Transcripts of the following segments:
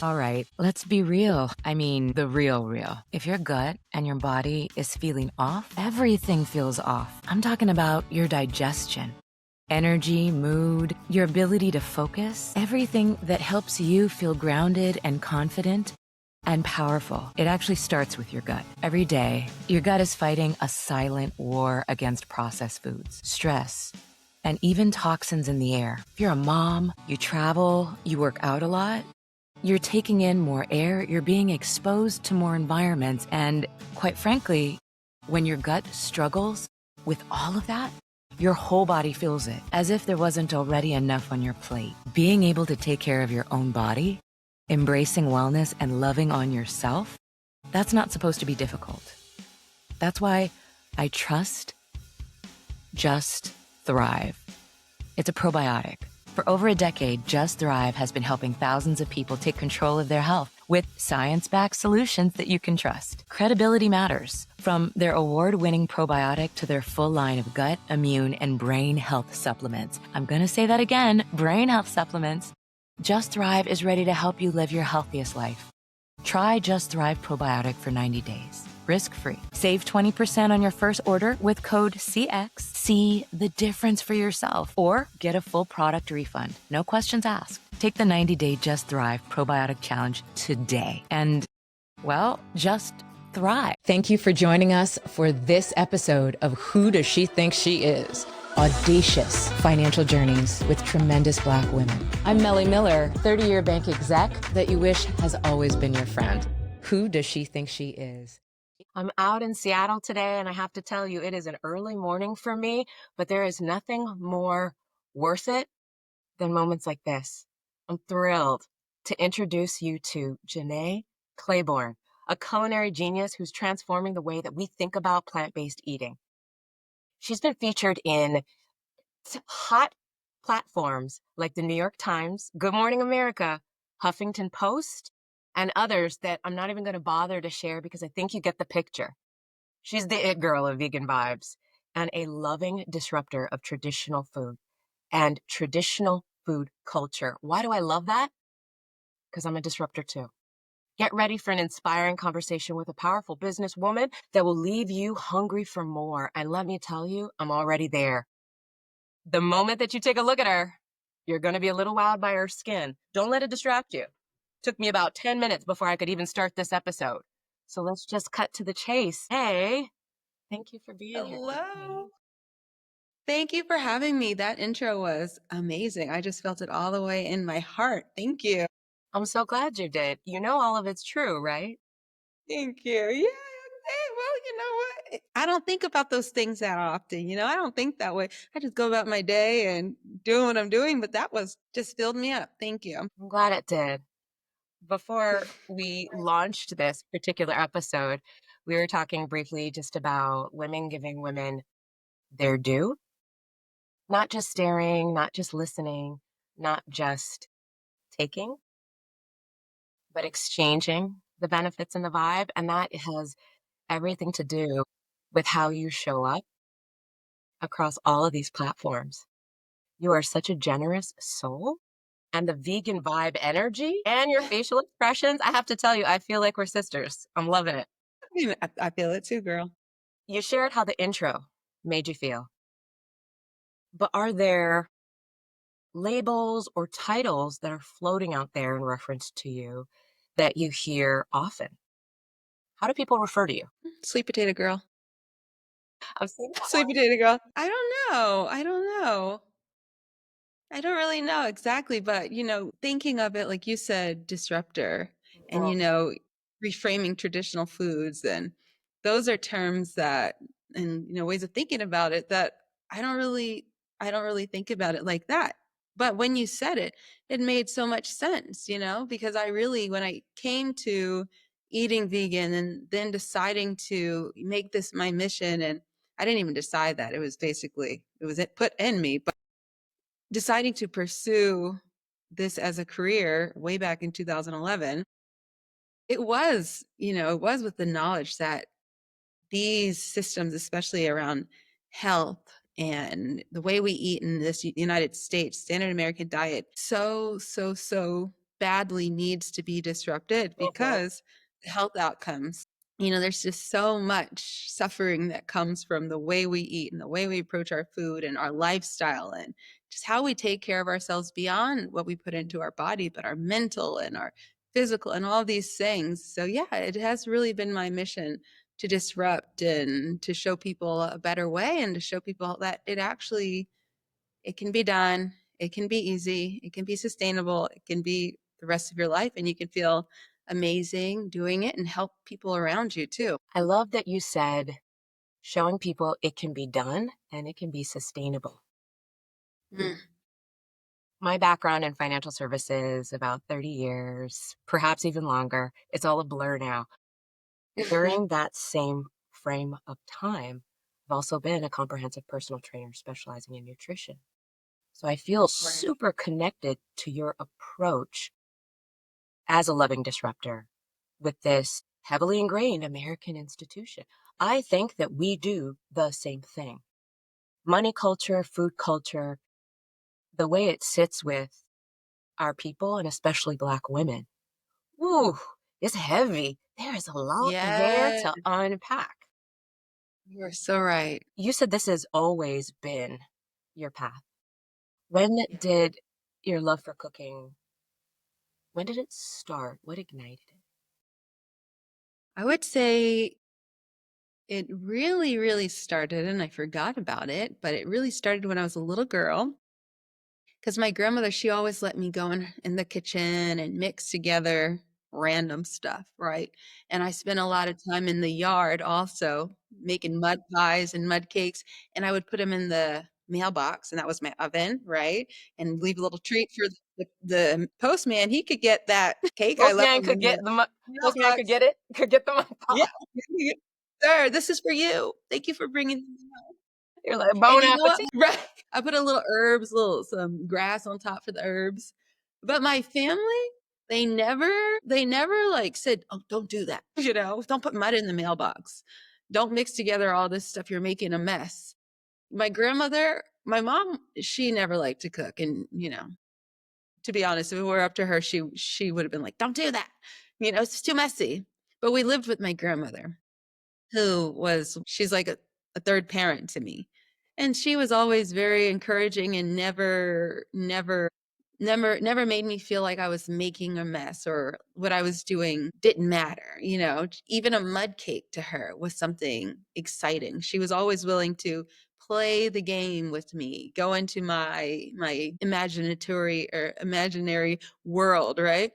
All right, let's be real. I mean, the real real. If your gut and your body is feeling off, everything feels off. I'm talking about your digestion, energy, mood, your ability to focus, everything that helps you feel grounded and confident and powerful. It actually starts with your gut. Every day, your gut is fighting a silent war against processed foods, stress, and even toxins in the air. If you're a mom, you travel, you work out a lot, you're taking in more air, you're being exposed to more environments, and quite frankly, when your gut struggles with all of that, your whole body feels it, as if there wasn't already enough on your plate. Being able to take care of your own body, embracing wellness and loving on yourself, that's not supposed to be difficult. That's why I trust Just Thrive. It's a probiotic. For over a decade, Just Thrive has been helping thousands of people take control of their health with science-backed solutions that you can trust. Credibility matters. From their award-winning probiotic to their full line of gut, immune, and brain health supplements. I'm going to say that again, brain health supplements. Just Thrive is ready to help you live your healthiest life. Try Just Thrive Probiotic for 90 days, risk-free. Save 20% on your first order with code CX. See the difference for yourself or get a full product refund. No questions asked. Take the 90-day Just Thrive Probiotic Challenge today and, well, just thrive. Thank you for joining us for this episode of Who Does She Think She Is? Audacious financial journeys with tremendous Black women. I'm Mele Miller, 30-year bank exec that you wish has always been your friend. Who does she think she is? I'm out in Seattle today, and I have to tell you, it is an early morning for me, but there is nothing more worth it than moments like this. I'm thrilled to introduce you to Jenné Claiborne, a culinary genius who's transforming the way that we think about plant-based eating. She's been featured in hot platforms like the New York Times, Good Morning America, Huffington Post, and others that I'm not even going to bother to share because I think you get the picture. She's the it girl of vegan vibes and a loving disruptor of traditional food and traditional food culture. Why do I love that? Because I'm a disruptor too. Get ready for an inspiring conversation with a powerful businesswoman that will leave you hungry for more. And let me tell you, I'm already there. The moment that you take a look at her, you're going to be a little wowed by her skin. Don't let it distract you. Took me about 10 minutes before I could even start this episode. So let's just cut to the chase. Hey, thank you for being here. Hello. Thank you for having me. That intro was amazing. I just felt it all the way in my heart. Thank you. I'm so glad you did. You know all of it's true, right? Thank you. Yeah. Hey, well, you know what? I don't think about those things that often. I don't think that way. I just go about my day and doing what I'm doing, but that was just filled me up. Thank you. I'm glad it did. Before we launched this particular episode, we were talking briefly just about women giving women their due, not just staring, not just listening, not just taking, but exchanging the benefits and the vibe. And that has everything to do with how you show up across all of these platforms. You are such a generous soul. And the vegan vibe energy and your facial expressions, I have to tell you, I feel like we're sisters. I'm loving it. I feel it too, girl. You shared how the intro made you feel. But are there labels or titles that are floating out there in reference to you that you hear often? How do people refer to you? Sweet potato girl. I've seen that Sweet one. potato girl. I don't know. I don't really know exactly, but thinking of it like you said, disruptor, and Mhm. reframing traditional foods, and those are terms that, and ways of thinking about it that I don't really, I don't really think about it like that. But when you said it, it made so much sense, because when I came to eating vegan and then deciding to make this my mission, and I didn't even decide that, it was put in me, but deciding to pursue this as a career way back in 2011, it was with the knowledge that these systems, especially around health and the way we eat in this United States, standard American diet, so badly needs to be disrupted Mhm. because the health outcomes, there's just so much suffering that comes from the way we eat and the way we approach our food and our lifestyle and just how we take care of ourselves beyond what we put into our body, but our mental and our physical and all these things. So yeah, it has really been my mission to disrupt and to show people a better way and to show people that it can be done, it can be easy, it can be sustainable, it can be the rest of your life, and you can feel amazing doing it and help people around you too. I love that you said showing people it can be done and it can be sustainable. Mm. My background in financial services, about 30 years, perhaps even longer. It's all a blur now. During that same frame of time, I've also been a comprehensive personal trainer specializing in nutrition. So I feel Right. super connected to your approach as a loving disruptor with this heavily ingrained American institution. I think that we do the same thing. Money culture, food culture, the way it sits with our people and especially Black women. Ooh, it's heavy. There is a lot there Yeah, to unpack. you're so right. You said this has always been your path. When Yeah. did your love for cooking, when did it start? What ignited it? I would say it really, really started, and I forgot about it, but it really started when I was a little girl. Because my grandmother, she always let me go in the kitchen and mix together random stuff, right? And I spent a lot of time in the yard also making mud pies and mud cakes, and I would put them in the mailbox, and that was my oven, right? And leave a little treat for the postman. He could get that cake I left Postman him could in get the the postman could mailbox. get it, could get the mud Yeah. pie. Sir, this is for you. Thank you for bringing the mail. You're like, And bon you know what? appetit. Right. I put a little herbs, some grass on top for the herbs. But my family, they never like said, "Oh, don't do that." Don't put mud in the mailbox. Don't mix together all this stuff. You're making a mess. My mom, she never liked to cook. And, to be honest, if it were up to her, she would have been like, "Don't do that. It's too messy." But we lived with my grandmother she's like a third parent to me. And she was always very encouraging and never made me feel like I was making a mess or what I was doing didn't matter. Even a mud cake to her was something exciting. She was always willing to play the game with me, go into my imaginary world, right?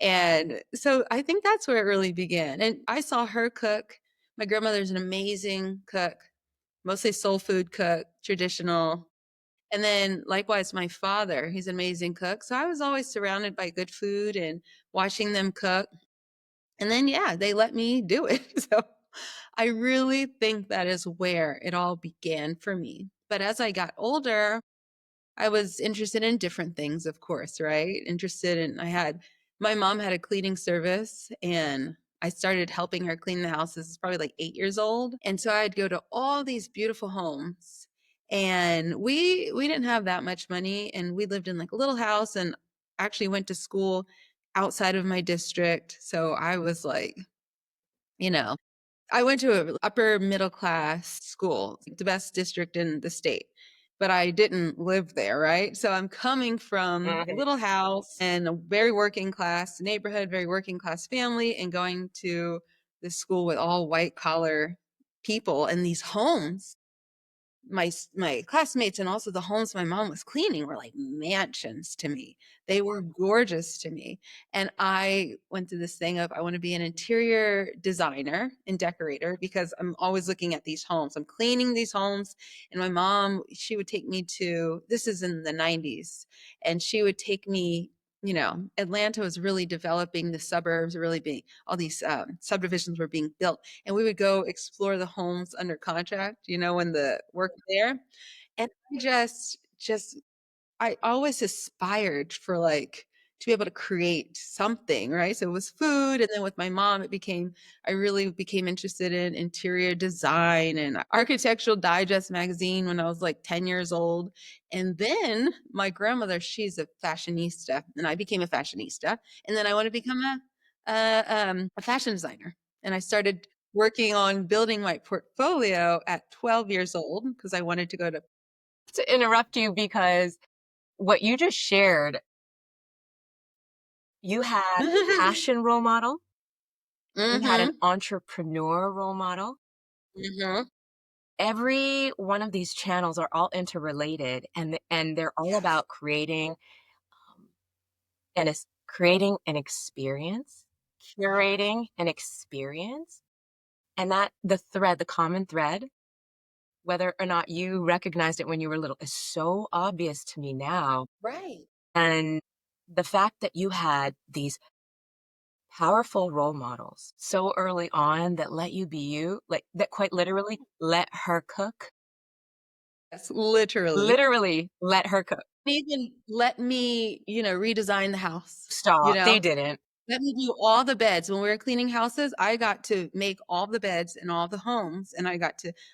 And so I think that's where it really began. And I saw her cook. My grandmother's an amazing cook, mostly soul food cook, traditional. And then likewise, my father, he's an amazing cook. So I was always surrounded by good food and watching them cook. And then, yeah, they let me do it. So I really think that is where it all began for me. But as I got older, I was interested in different things, of course, right? My mom had a cleaning service and I started helping her clean the houses probably like 8 years old. And so I'd go to all these beautiful homes and we didn't have that much money and we lived in like a little house and actually went to school outside of my district. So I was like, you know, I went to a upper middle class school, the best district in the state, but I didn't live there, right? So I'm coming from a Mhm. little house and a very working class neighborhood, very working class family, and going to this school with all white collar people and these homes my classmates and also the homes my mom was cleaning were like mansions to me. They were gorgeous to me. And I went through this thing of I want to be an interior designer and decorator because I'm always looking at these homes. I'm cleaning these homes and my mom, she would take me to this is in the 90s and she would take me Atlanta was really developing the suburbs, really being all these subdivisions were being built and we would go explore the homes under contract, when the work there. And I always aspired for like to be able to create something, right? So it was food. And then with my mom, I really became interested in interior design and Architectural Digest magazine when I was like 10 years old. And then my grandmother, she's a fashionista, and I became a fashionista. And then I want to become a fashion designer. And I started working on building my portfolio at 12 years old because I wanted to go To interrupt you, because what you just shared, you had a to. passion role model, you had an Mhm. entrepreneur role model. Mhm. Every one of these channels are all interrelated, and they're all Yes. about um, creating an experience, Yes. curating an experience, and that the common thread, whether or not you recognized it when you were little, is so obvious to me now. Right. And the fact that you had these powerful role models so early on that let you be you, like that quite literally let her cook, Yes, literally. literally let her cook. Even let me, redesign the house, you Stop. They know? didn't. Let me do all the beds. When we were cleaning houses, I got to make all the beds in all the homes, and I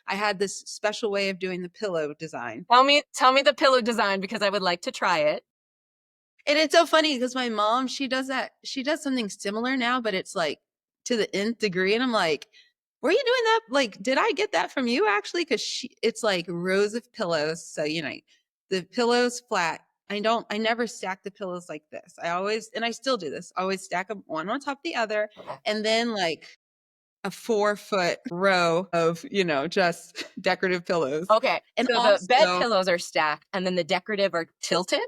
had this special way of doing the pillow design. Tell me the pillow design because I would like to try it. And it's so funny because my mom, she does something similar now, but it's like to the nth degree. And I'm like, were you doing that? Like, did I get that from you actually? Because it's like rows of pillows. So, the pillow's flat. I never stack the pillows like this. And I still do this, always stack them one on top of the other. Okay. And then like a 4-foot row of, just decorative pillows. Okay. And So the bed also, pillows are stacked and then the decorative are tilted?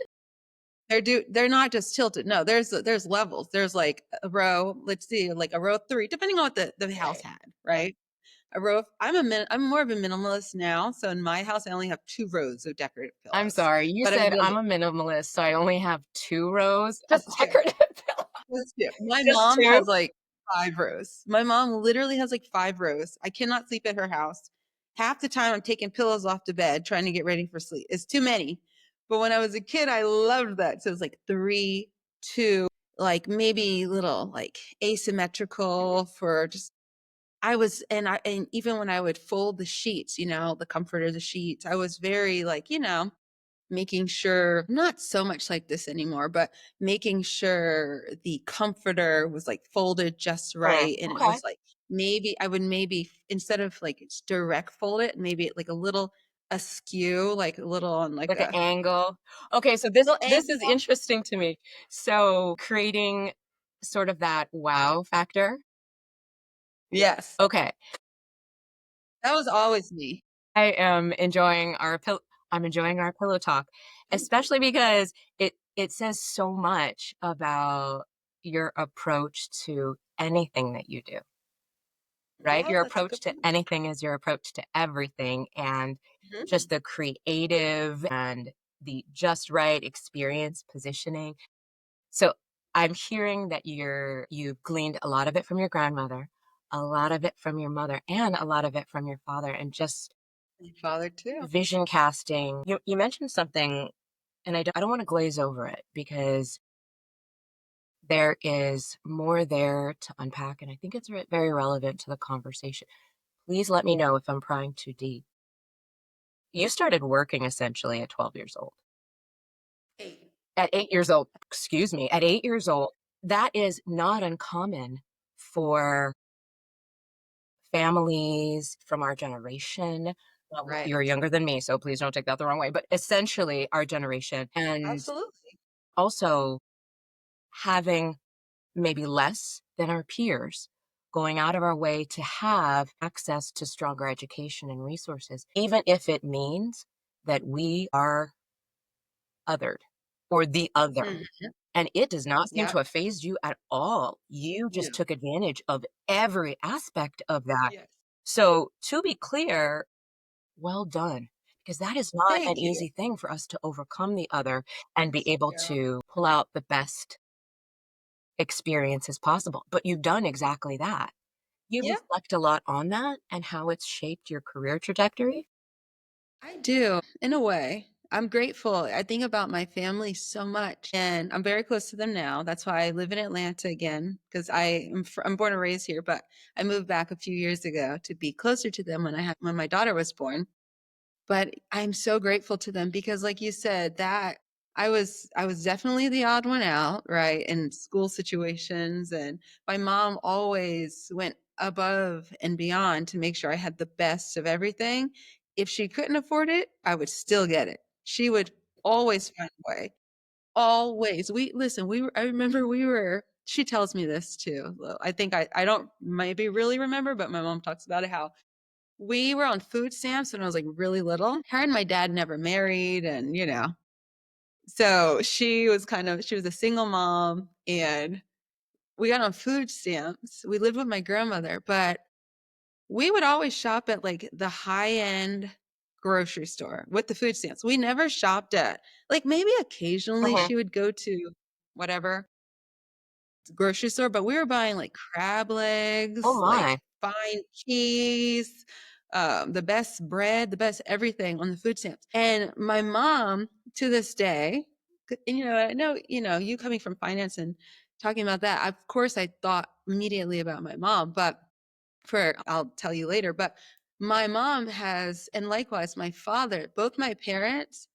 they're not just tilted. No, there's levels. There's like a row, let's see, like a row of 3, depending on what the house Right. had, right? I'm more of a minimalist now. So in my house, I only have 2 rows of decorative I'm pillows. sorry. You But I'm said I'm really a minimalist, so I only have 2 rows of just 2. decorative pillows. Just 2. My Just mom 2? has like 5 rows. My mom literally has like 5 rows. I cannot sleep at her house. Half the time I'm taking pillows off the bed trying to get ready for sleep. It's too many. But when I was a kid, I loved that. So it was like 3, 2, like maybe little like asymmetrical for just and even when I would fold the sheets, the comfort of the sheets, I was very like, making sure, not so much like this anymore, but making sure the comforter was like folded just right. And it Okay. was like maybe instead of like it's direct fold it, maybe like a little askew, like a little on like Like an a angle. Okay, so this little this is angle. interesting to me. So creating sort of that wow factor. Yes. Okay. That was always me. I am enjoying I'm enjoying our pillow talk, Thank you. especially because it says so much about your approach to anything that you do, right? Yeah, Your that's a approach good to point. anything is your approach to everything, and Mhm. just the creative and the just right experience positioning. So I'm hearing that you've gleaned a lot of it from your grandmother, a lot of it from your mother, and a lot of it from your father, and just My father too. vision casting. You mentioned something, and I don't want to glaze over it because there is more there to unpack, and I think it's very relevant to the conversation. Please let me know if I'm prying too deep. You started working essentially at 12 years old. 8. At 8 years old, excuse me, at 8 years old, that is not uncommon for families from our generation. Well, you're Right. younger than me, so please don't take that the wrong way, but essentially our generation. And Absolutely. also having maybe less than our peers, going out of our way to have access to stronger education and resources, even if it means that we are othered or the other. Mhm. And it does not seem Yep. to have phased you at all. You No. just took advantage of every aspect of that. Yes. So, to be clear, well done, because that is not an Thank you. easy thing for us to overcome the other and be able Yeah. to pull out the best experiences possible. But you've done exactly that. You Yeah, reflect a lot on that and how it's shaped your career trajectory. I do in a way. I'm grateful. I think about my family so much, and I'm very close to them now. That's why I live in Atlanta again, because I'm born and raised here, but I moved back a few years ago to be closer to them when my daughter was born. But I'm so grateful to them because like you said, that I was definitely the odd one out, right, in school situations, and my mom always went above and beyond to make sure I had the best of everything. If she couldn't afford it, I would still get it. She would always find a way. Always. I remember she tells me this too. I think I don't maybe really remember, but my mom talks about it how we were on food stamps when I was, like, really little. Her and my dad never married and, so she was a single mom, and we got on food stamps. We lived with my grandmother, but we would always shop at, like, the high-end grocery store with the food stamps. We never shopped at like, maybe occasionally Mhm. she would go to whatever grocery store, but we were buying like crab Oh legs, like my. fine cheese, the best bread, the best everything on the food stamps. And my mom, to this day, and I know, you coming from finance and talking about that, of course, I thought immediately about my mom, but I'll tell you later, but my mom has, and likewise my father, both my parents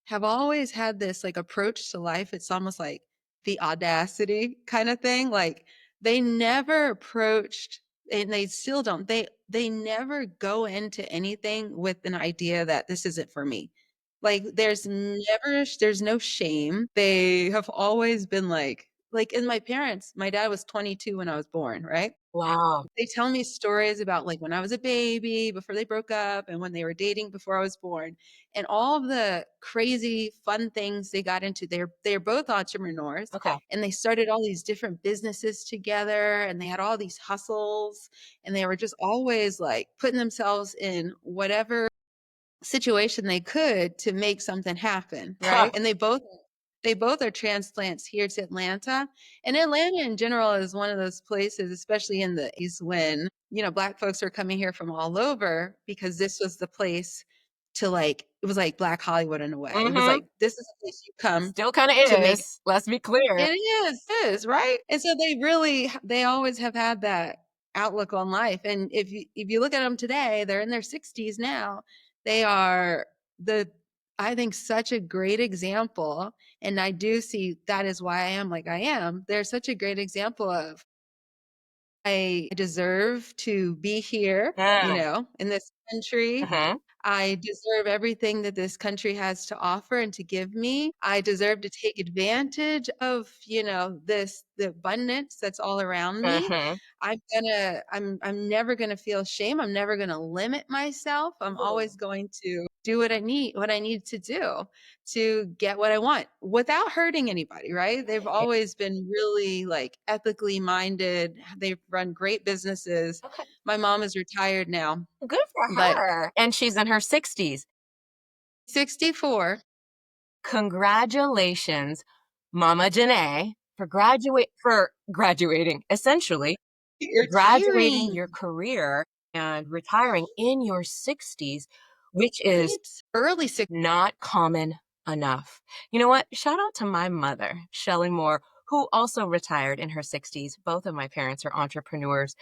have always had this like approach to life. It's almost like the audacity kind of thing. Like they never approached, and they still don't. They never go into anything with an idea that this isn't for me. Like there's no shame. They have always been like in my parents, my dad was 22 when I was born, right? Wow. They tell me stories about like when I was a baby before they broke up and when they were dating before I was born and all of the crazy fun things they got into. They're both entrepreneurs Okay. and they started all these different businesses together and they had all these hustles and they were just always like putting themselves in whatever situation they could to make something happen, right? And they both are transplants here to Atlanta. And Atlanta in general is one of those places, especially in the East, when, Black folks are coming here from all over because this was the place to like, it was like Black Hollywood in a way. It was Mhm. like, this is a place you come Still kinda to make is. Let's be clear. it is, right? And so they always have had that outlook on life. And if you look at them today, they're in their 60s now. They are the I think such a great example. And I do see that is why I am like I am. They're such a great example of I deserve to be here, Mm. in this country. Mhm. I deserve everything that this country has to offer and to give me. I deserve to take advantage of, the abundance that's all around me. Mhm. I'm never gonna feel shame. I'm never gonna limit myself. I'm always going to do what I need to do to get what I want without hurting anybody, right? They've Right. always been really like ethically minded. They've run great businesses. Okay. My mom is retired now, Good for but her. And she's in her 60s. 64. Congratulations, Mama Jenné, for graduating, essentially, graduating Retiring. your career and retiring in your 60s, which is Right? Early 60s. not common enough. You know what? Shout out to my mother, Shelley Moore, who also retired in her 60s. Both of my parents are entrepreneurs.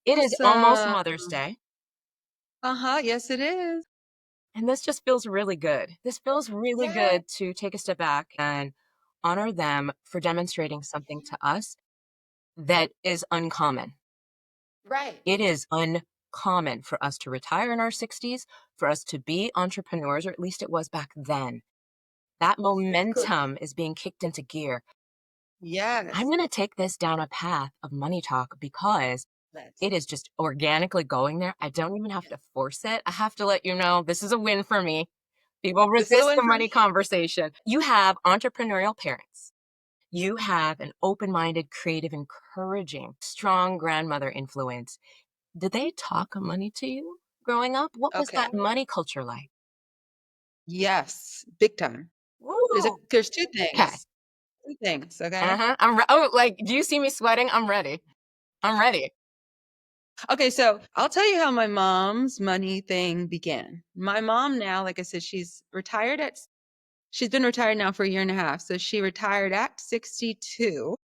It is almost Awesome. Mother's Day, Uh-huh. Yes, it is. and this just feels really good. This feels really Yeah. good to take a step back and honor them for demonstrating something to us that is uncommon. Right. It is uncommon for us to retire in our 60s, for us to be entrepreneurs, or at least it was back then. That Exactly. momentum is being kicked into gear. I'm Yes. going to take this down a path of money talk because Let's. it is just organically going there. I don't even have to force it. I have to let you know this is a win for me. People This is a resist win the for money me. conversation. You have entrepreneurial parents. You have an open minded, creative, encouraging, strong grandmother influence. Did they talk money to you growing up? What was that Okay. money culture like? Yes. Big time. Woo! There's two Okay. things. Two things, okay? Uh-huh. Like, do you see me sweating? I'm ready. I'm ready. Okay, so I'll tell you how my mom's money thing began. My mom now, like I said, she's been retired now for a year and a half. So she retired at 62.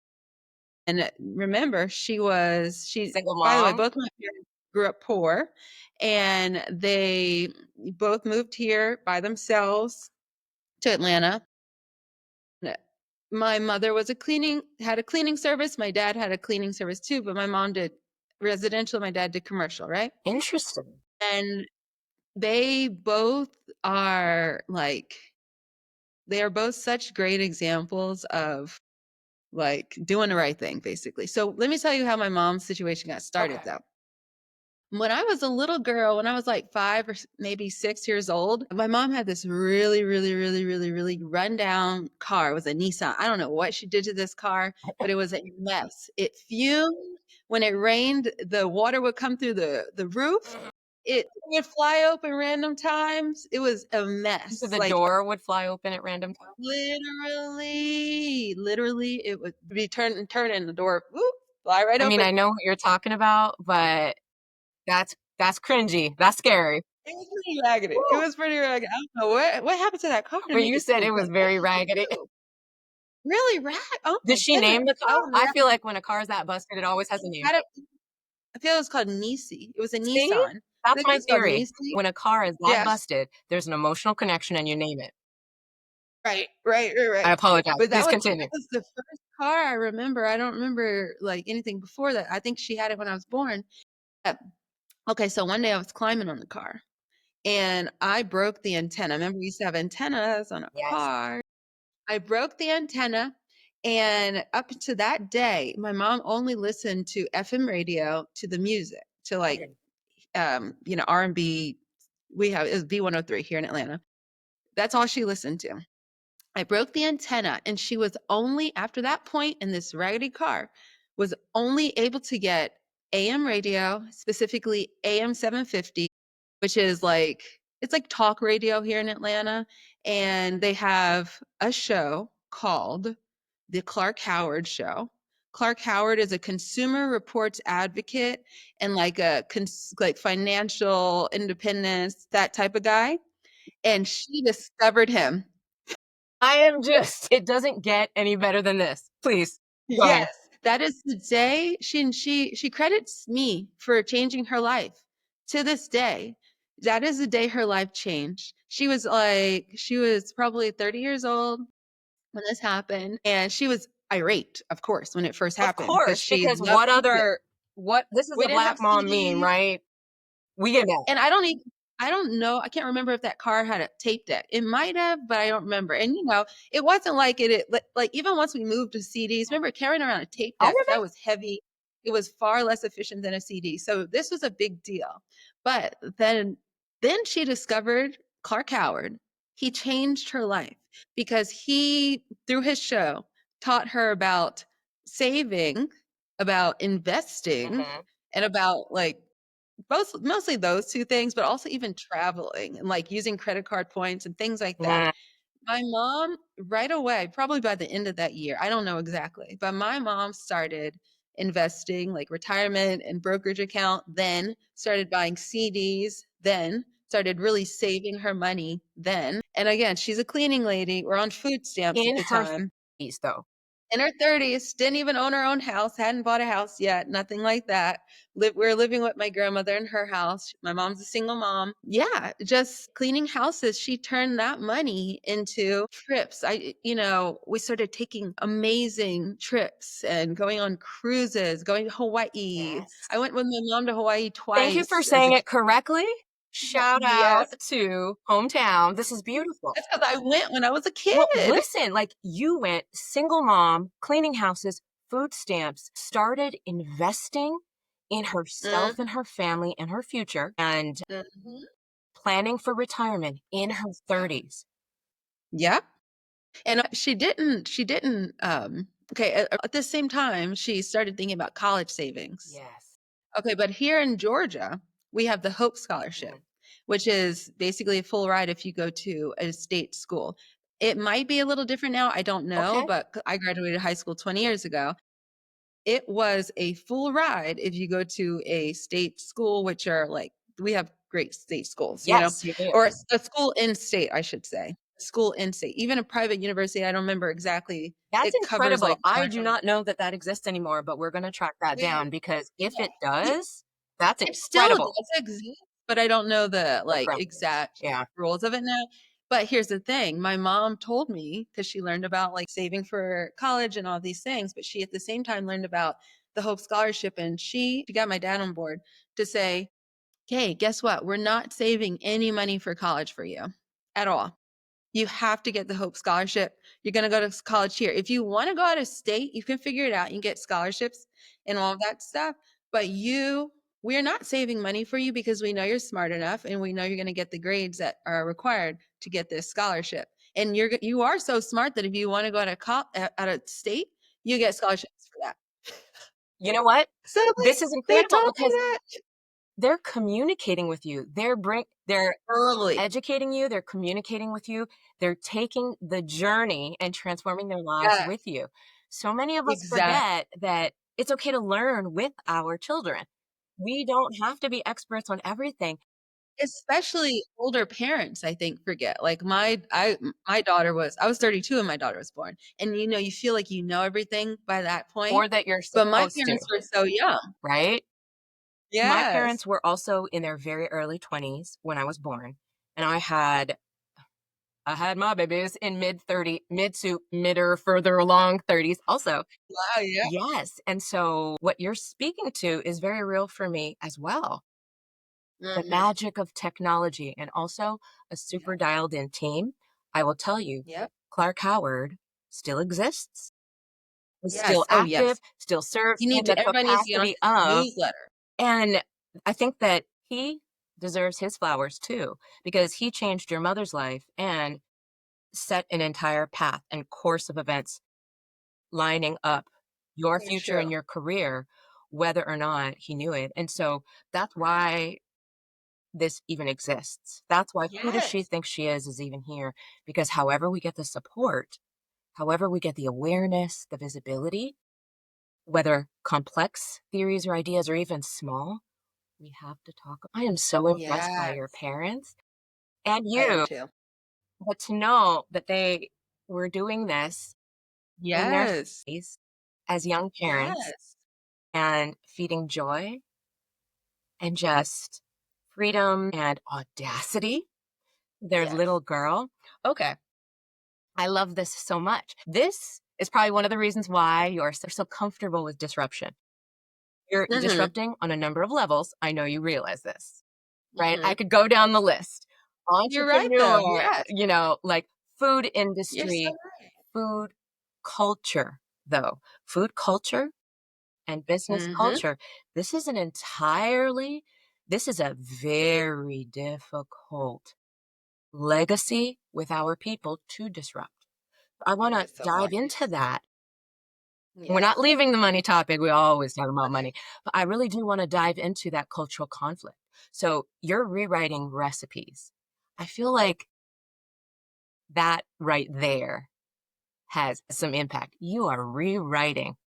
And remember, Single by the way, mom. both my parents grew up poor, and they both moved here by themselves to Atlanta. My mother had a cleaning service. My dad had a cleaning service too, but my mom did residential. My dad did commercial, right? Interesting. And they both are they are both such great examples of like doing the right thing, basically. So let me tell you how my mom's situation got started, Okay. though. When I was a little girl, when I was like 5 or maybe 6 years old, my mom had this really, really, really, really, really rundown car. It was a Nissan. I don't know what she did to this car, but it was a mess. It fumed. When it rained, the water would come through the roof. It would fly open random times. It was a So mess. the Like door would fly open at random times. literally, it would be turn and the door, whoop, fly right I mean, open. I know what you're talking about, but that's cringy. That's scary. It was pretty raggedy. It Woo! was pretty raggedy. I don't know what happened to that car to When make you it said so it was very raggedy, bad. Really Oh did my she name the goodness. I car? would I never feel like when a car's that busted, it always has a name. had it. I feel it was called Nisi. It was a See? Nissan. I That's think it my was called theory. Nisi. When a car is that Yes. busted, there's an emotional connection and you name it. I Right. apologize. But Please that continue. was the first car I remember. I don't remember like anything before that. I think she had it when I was born. Uh, Okay, so one day I was climbing on the car and I broke the antenna. Remember we used to have antennas on a Yes. car. I broke the antenna, and up to that day, my mom only listened to FM radio, to the music, to like R&B. It was B103 here in Atlanta. That's all she listened to. I broke the antenna, and she was only, after that point in this raggedy car, was only able to get AM radio, specifically AM 750, which is it's like talk radio here in Atlanta. And they have a show called The Clark Howard Show. Clark Howard is a consumer reports advocate and like financial independence, that type of guy. And she discovered him. It doesn't get any better than this. Please, go ahead. Yes, that is the day she credits me for changing her life. To this day, that is the day her life changed. She was probably 30 years old when this happened, and she was irate, of course, when it first Of happened because course, she because loved music. this is We a didn't have black mom meme, CDs. right? We get that. And I don't know. I can't remember if that car had a tape deck. It might have, but I don't remember. And it wasn't like like even once we moved to CDs, remember carrying around a tape I deck that remember. was heavy. It was far less efficient than a CD. So this was a big deal. But then she discovered Clark Howard. He changed her life because he, through his show, taught her about saving, about investing, Mhm. and about like mostly those two things, but also even traveling and like using credit card points and things like that. Mm. My mom, right away, probably by the end of that year, I don't know exactly, but my mom started investing like retirement and brokerage account, then started buying CDs, then started really saving her money then. And again, she's a cleaning lady. We're on food stamps at In the her time. 30s, though. In her 30s, didn't even own her own house, hadn't bought a house yet, nothing like that. We're living with my grandmother in her house. My mom's a single mom. Yeah, just cleaning houses. She turned that money into trips. We started taking amazing trips and going on cruises, going to Hawaii. Yes. I went with my mom to Hawaii Thank you for twice as a saying kid. it correctly. Shout out Yes, to hometown. This is beautiful. that's because I went when I was a Well, kid. listen, like you went single mom, cleaning houses, food stamps, started investing in herself and Mhm, her family and her future, and mhm. planning for retirement in her 30s. Yeah. And okay, at the same time, she started thinking about college savings. Yes. Okay, but here in Georgia, we have the Hope Scholarship, Mhm. which is basically a full ride if you go to a state school. It might be a little different now, I don't know, Okay. but I graduated high school 20 years ago. it was a full ride if you go to a state school, which are like, we have great state schools, Yes, you do. or a school in state, I should say. A school in state, even a private university. I don't remember exactly. That's It covers incredible. like I do commercial. not know that that exists anymore, but we're gonna track that We, down because if yeah, it yeah, does, that's it still incredible. does exist, but I don't know the The like parameters. exact Yeah. rules of it now. But here's the thing. My mom told me, because she learned about like saving for college and all these things, but she at the same time learned about the Hope Scholarship, and she got my dad on board to say, "Okay, guess what? We're not saving any money for college for you at all. You have to get the Hope Scholarship. You're going to go to college here. If you want to go out of state, you can figure it out. You can get scholarships and all of that stuff. But we're not saving money for you because we know you're smart enough and we know you're going to get the grades that are required to get this scholarship. And you are so smart that if you want to go out of state, you get scholarships for that." You know what? So like This is they incredible told me because that they're communicating with you. They're early. educating you, they're communicating with you, they're taking the journey and transforming their lives Yes, with you. So many of us exactly. forget that it's okay to learn with our children. We don't have to be experts on everything. Especially older parents, I think, forget. Like my daughter I was 32 when my daughter was born. And you feel like you know everything by that point. Or that you're But my supposed to, parents were so young. right? My Yes. parents were also in their very early 20s when I was born, and I had my babies in mid or further along 30s also. Wow, yeah. Yes, and so what you're speaking to is very real for me as well. The Mhm. magic of technology and also a super Yep. dialed in team. I will tell you, Yep. Clark Howard still exists, is still Yes. Oh, active, yes. still serves in the Everybody needs to get on capacity his of, newsletter. and I think that he deserves his flowers too, because he changed your mother's life and set an entire path and course of events lining up your So future and true. your career, whether or not he knew it. And so that's why this even exists. That's why who does she Yes. think she is even here? Because however we get the support, however we get the awareness, the visibility, whether complex theories or ideas or even small, we have to talk. I am so impressed by your Yes. parents and I am you, too. but to know that they were doing this in their Yes. 30s as young parents Yes. and feeding joy and just freedom and audacity to their Yes. little girl. Okay, I love this so much. This is probably one of the reasons why you're so comfortable with disruption. You're Mhm. disrupting on a number of levels. I know you realize this, right? I Mhm. could go down the list. You're right though. Entrepreneur, Yes. like food You're so industry, right. food culture, though. Food culture and business Mhm. culture. This is an entirely, this is a very difficult legacy with our people to disrupt. I want It to is so dive hard. into that. We're not Yes. leaving the money topic. We always talk about Okay. money, but I really do want to dive into that cultural conflict. So you're rewriting recipes. I feel like that right there has some impact. You are rewriting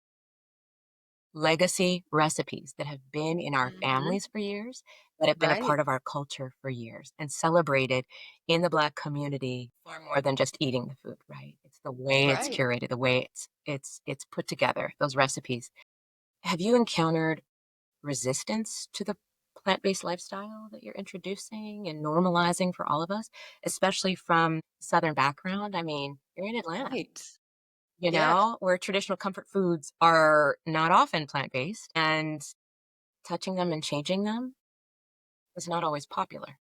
legacy recipes that have been in our Mhm. families for years, that have been a Right. part of our culture for years and celebrated in the Black community far more than just eating the food, right? It's the way it's Right. curated, the way it's put together, those recipes. Have you encountered resistance to the plant-based lifestyle that you're introducing and normalizing for all of us, especially from Southern background? I mean, you're in Atlanta, Right. Yes. where traditional comfort foods are not often plant-based, and touching them and changing them is not always popular.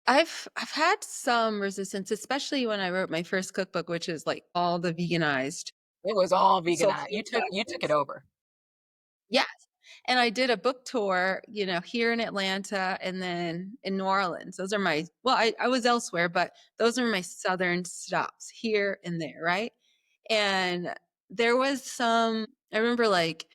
I've had some resistance, especially when I wrote my first cookbook, which is like all the veganized It was all veganized. soulful You took it practice. over. Yes. And I did a book tour, here in Atlanta and then in New Orleans. Those are I was elsewhere, but those are my southern stops here and there, right? And there was I remember like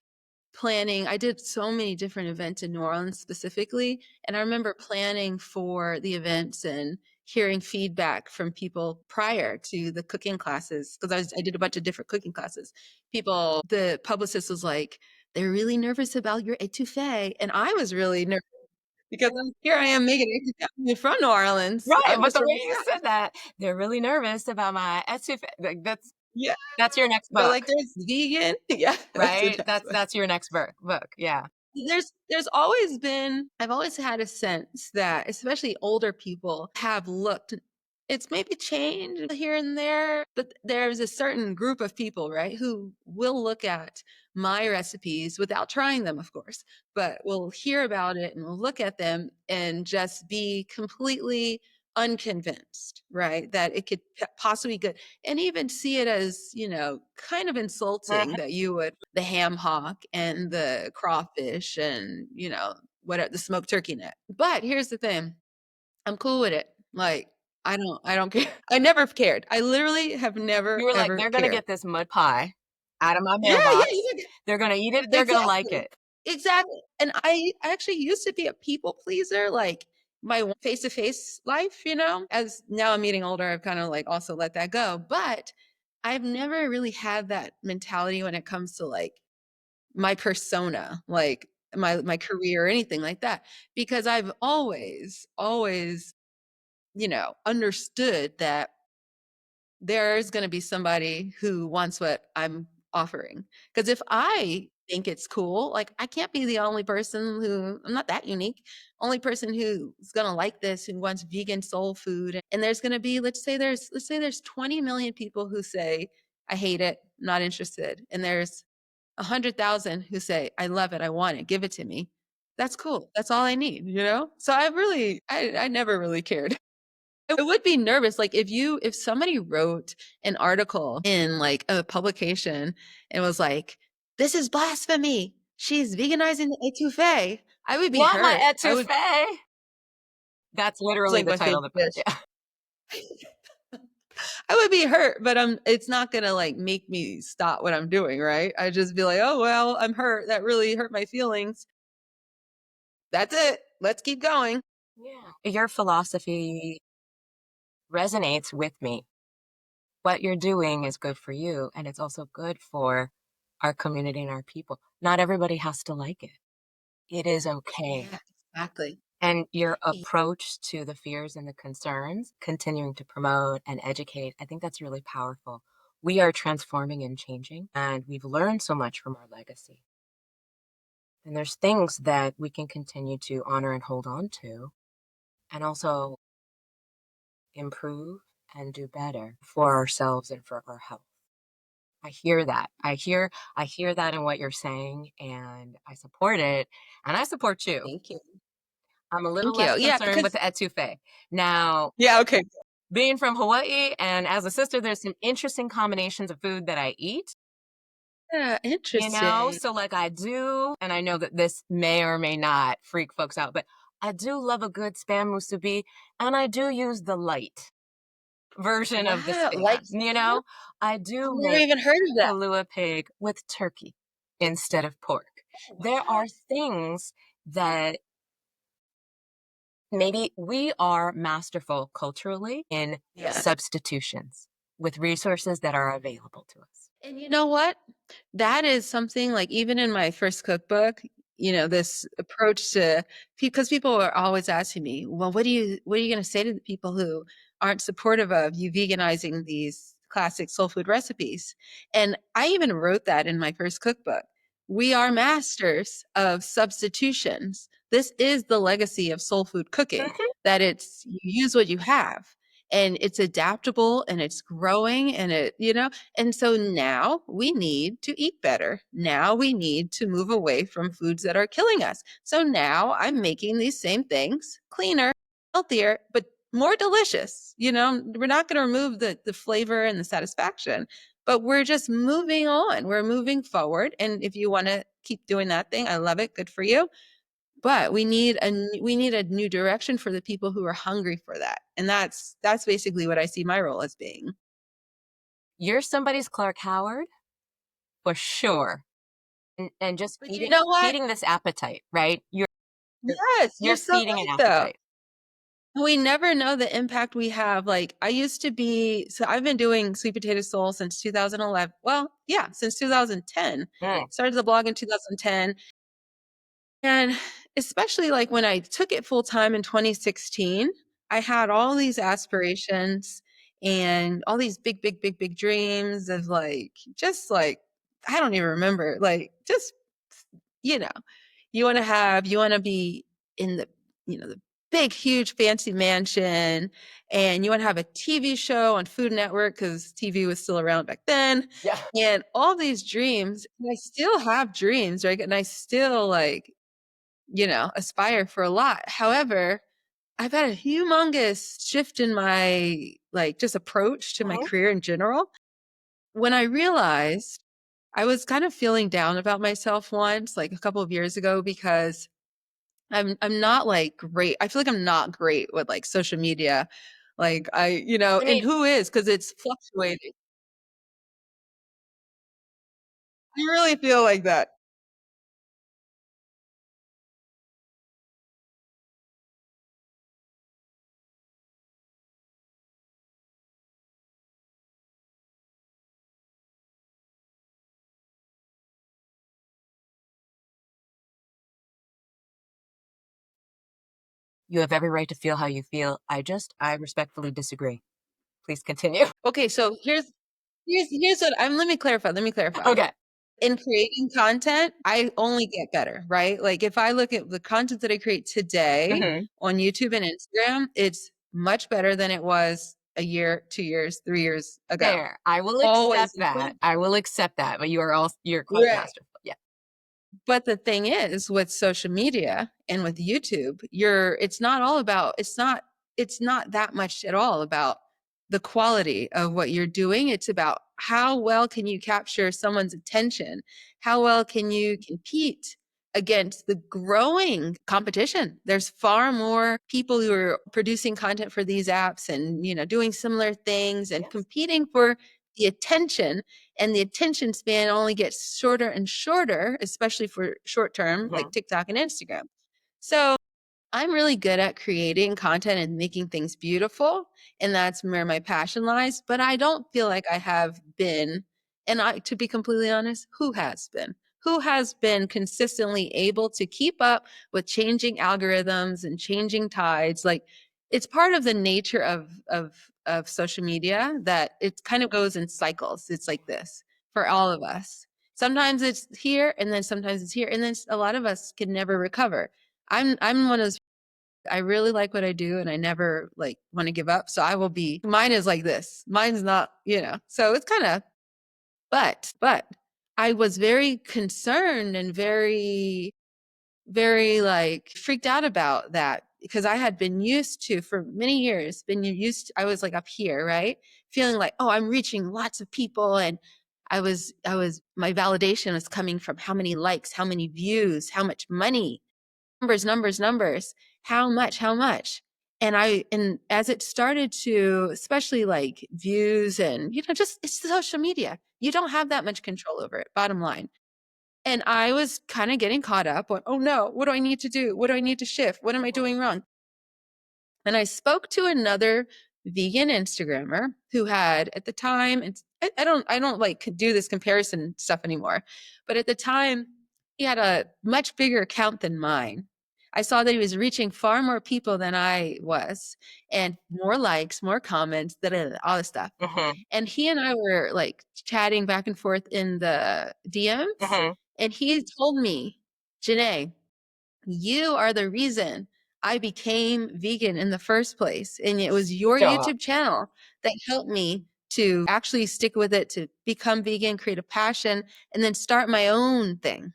planning. I did so many different events in New Orleans specifically, and I remember planning for the events and hearing feedback from people prior to the cooking classes, because I did a bunch of different cooking classes. The publicist was like, they're really nervous about your etouffee. And I was really nervous because here I am making etouffee. I'm from New Orleans. Right, I'm but just the from way the you South. said that, they're really nervous about my etouffee. Like, Yeah. that's your next They're book, like, there's vegan. Yeah, that's the right? next one. That's your next book. Yeah. There's always been, I've always had a sense that especially older people have looked, it's maybe changed here and there, but there's a certain group of people, right, who will look at my recipes without trying them, of course, but will hear about it and will look at them and just be completely unconvinced, right, that it could possibly be good, and even see it as, kind of insulting Mhm. that you would the ham hock and the crawfish and, what the smoked turkey neck. But here's the thing. I'm cool with it. Like, I don't care. I never cared. I literally have never You were like, ever they're gonna cared. get this mud pie out of my Yeah, yeah, mailbox. you get They're gonna eat it. They're gonna like exactly. it. Exactly. And I actually used to be a people pleaser, like my face-to-face life, as now I'm getting older, I've kind of like also let that go. But I've never really had that mentality when it comes to like my persona, like my career or anything like that, because I've always, understood that there's going to be somebody who wants what I'm offering. Because if I think it's cool, like I can't be the only person who, I'm not that unique, only person who's going to like this, who wants vegan soul food. And there's going to be, let's say there's 20 million people who say, I hate it, not interested. And there's 100,000 who say, I love it, I want it, give it to me. That's cool. That's all I need. So I never really cared. I would be nervous, like if somebody wrote an article in like a publication and was like, "This is blasphemy. She's veganizing the etouffee." I would be Not my hurt. I would etouffee. That's It's literally like the my title of favorite the book. dish. Yeah. I would be hurt, but it's not gonna like make me stop what I'm doing, right? I just be like, "Oh well, I'm hurt. That really hurt my feelings. That's it. Let's keep going." Yeah. Your philosophy resonates with me. What you're doing is good for you, and it's also good for our community and our people. Not everybody has to like it. It is okay. Yeah, exactly. And your approach to the fears and the concerns, continuing to promote and educate, I think that's really powerful. We are transforming and changing, and we've learned so much from our legacy. And there's things that we can continue to honor and hold on to, and also improve and do better for ourselves and for our health. I hear that. I hear that in what you're saying, and I support it, and I support you. Thank you. I'm a little Thank you. less Yeah, concerned with because the etouffee. Now, yeah, okay. being from Hawaii and as a sister, there's some interesting combinations of food that I eat, Yeah, interesting. So like I do, and I know that this may or may not freak folks out, but I do love a good spam musubi, and I do use the light version of the Wow, spam. like spam? I I've do never make even heard of that. kalua pig with turkey instead of pork. Oh, There wow. are things that maybe we are masterful culturally in Yeah. substitutions with resources that are available to us. And you know what? That is something like even in my first cookbook, this approach to because people are always asking me, well, what are you going to say to the people who aren't supportive of you veganizing these classic soul food recipes? And I even wrote that in my first cookbook. We are masters of substitutions. This is the legacy of soul food cooking, Mhm. that it's you use what you have and it's adaptable and it's growing and and so now we need to eat better. Now we need to move away from foods that are killing us. So now I'm making these same things cleaner, healthier, but more delicious. We're not going to remove the flavor and the satisfaction, but we're just moving on. We're moving forward. And if you want to keep doing that thing, I love it. Good for you. But we need a new direction for the people who are hungry for that. And that's basically what I see my role as being. You're somebody's Clark Howard for sure. And just But you know what? feeding this appetite, right? Yes, you're You're so feeding an right though. appetite. We never know the impact we have. Like so I've been doing Sweet Potato Soul since 2011. Well, yeah, since 2010. Mm. Started the blog in 2010. And especially like when I took it full time in 2016, I had all these aspirations and all these big, big, big, big dreams of like, just like, I don't even remember, like, just, you know, you want to be in the, the big, huge, fancy mansion, and you want to have a TV show on Food Network because TV was still around back then. Yeah. And all these dreams, and I still have dreams, right? And I still like, aspire for a lot. However, I've had a humongous shift in my like just approach to my Mhm. career in general. When I realized I was kind of feeling down about myself once, like a couple of years ago, because I'm not like great. I feel like I'm not great with like social media. Like I and mean, who is? Because it's fluctuating. I really feel like that. you have every right to feel how you feel. I respectfully disagree. Please continue. Okay, so here's what I'm let me clarify. Let me clarify. Okay. In creating content, I only get better, right? Like if I look at the content that I create today Mhm. on YouTube and Instagram, it's much better than it was a year, 2 years, 3 years ago. Fair. I will Always accept improved. that. I will accept that, but you're quite Right. masterful. Yeah. But the thing is with social media and with YouTube, it's not all about it's not that much at all about the quality of what you're doing. It's about how well can you capture someone's attention? How well can you compete against the growing competition? There's far more people who are producing content for these apps and doing similar things and Yes. competing for the attention, and the attention span only gets shorter and shorter, especially for short term, like Mhm. TikTok and Instagram. So I'm really good at creating content and making things beautiful, and that's where my passion lies. But I don't feel like I have been, and to be completely honest, who has been? Who has been consistently able to keep up with changing algorithms and changing tides? Like it's part of the nature of social media that it kind of goes in cycles. It's like this for all of us. Sometimes it's here, and then sometimes it's here, and then a lot of us can never recover. I'm one of those. I really like what I do and I never like want to give up. So mine is like this. Mine's not, so it's kind of, but I was very concerned and very, very like freaked out about that because I had been used to for many years, I was like up here, right? Feeling like, oh, I'm reaching lots of people. And my validation was coming from how many likes, how many views, how much money, numbers, how much. And as it started to, especially like views and, just it's social media. You don't have that much control over it, bottom line. And I was kind of getting caught up on, oh no, what do I need to do? What do I need to shift? What am I doing wrong? And I spoke to another vegan Instagrammer who had at the time, and I don't like do this comparison stuff anymore, but at the time he had a much bigger account than mine. I saw that he was reaching far more people than I was, and more likes, more comments, all this stuff. Mhm. And he and I were like chatting back and forth in the DMs, Mhm. and he told me, Jenné, you are the reason I became vegan in the first place. And it was your Stop. YouTube channel that helped me to actually stick with it, to become vegan, create a passion, and then start my own thing.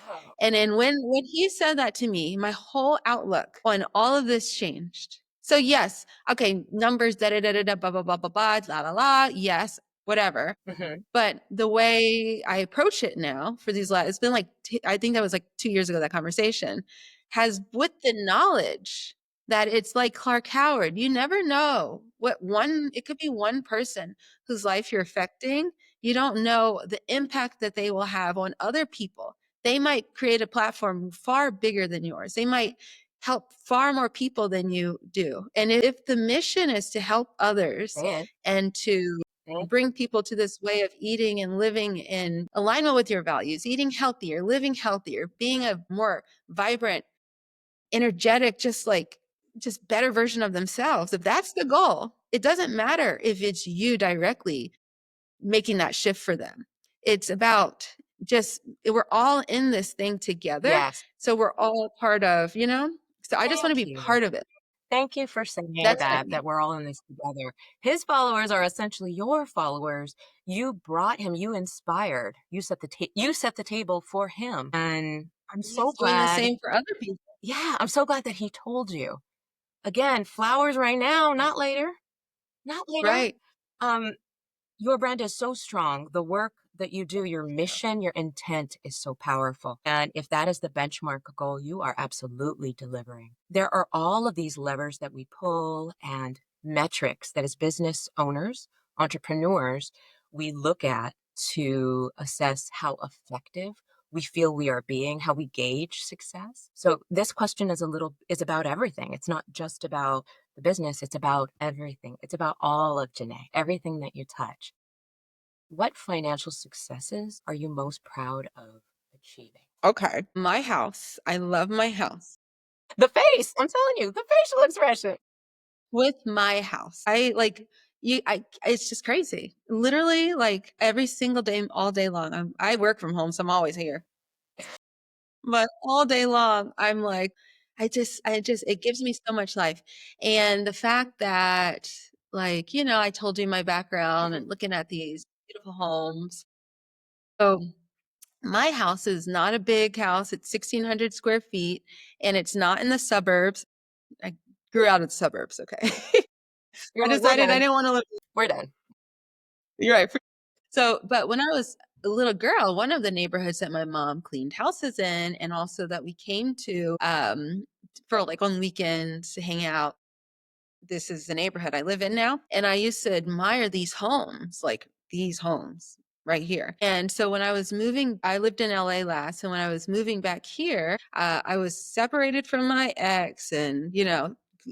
Oh. And then when he said that to me, my whole outlook on all of this changed. So yes, okay, numbers, da da da da da, blah blah blah blah blah, la la la, yes, whatever. Mhm. But the way I approach it now for these last, it's been like, I think that was like 2 years ago, that conversation, has with the knowledge that it's like Clark Howard. You never know it could be one person whose life you're affecting. You don't know the impact that they will have on other people. They might create a platform far bigger than yours. They might help far more people than you do. And if the mission is to help others Say it. and to bring people to this way of eating and living in alignment with your values, eating healthier, living healthier, being a more vibrant, energetic, just better version of themselves. If that's the goal, it doesn't matter if it's you directly making that shift for them. It's about just, we're all in this thing together. Yes. So we're all part of, so I just want to Thank be you. part of it. Thank you for saying That's what I that mean. we're all in this together. His followers are essentially your followers. You brought him, you inspired, you set the table for him. And I'm so He's doing the glad. same for other people. Yeah, I'm so glad that he told you. Again, flowers right now, not later. Not later. Right. Um, your brand is so strong. The work that you do, your mission, your intent is so powerful. And if that is the benchmark goal, you are absolutely delivering. There are all of these levers that we pull and metrics that as business owners, entrepreneurs, we look at to assess how effective we feel we are being, how we gauge success. So this question is about everything. It's not just about the business, it's about everything. It's about all of Jenné, everything that you touch. What financial successes are you most proud of achieving? Okay. My house. I love my house. The face, I'm telling you, the facial expression. With my house. It's just crazy. Literally, like every single day, all day long. I work from home, so I'm always here. But all day long, I'm like, it gives me so much life. And the fact that, like, I told you my background and looking at these beautiful homes. So my house is not a big house. It's 1,600 square feet and it's not in the suburbs. I grew out of the suburbs. Okay. You're I like, we're decided I done. didn't want to live. We're done. You're right. So, but when I was a little girl, one of the neighborhoods that my mom cleaned houses in, and also that we came to for like on weekends to hang out. This is the neighborhood I live in now. And I used to admire these homes, like these homes right here. And so when I was moving, I lived in LA last. And when I was moving back here, I was separated from my ex and,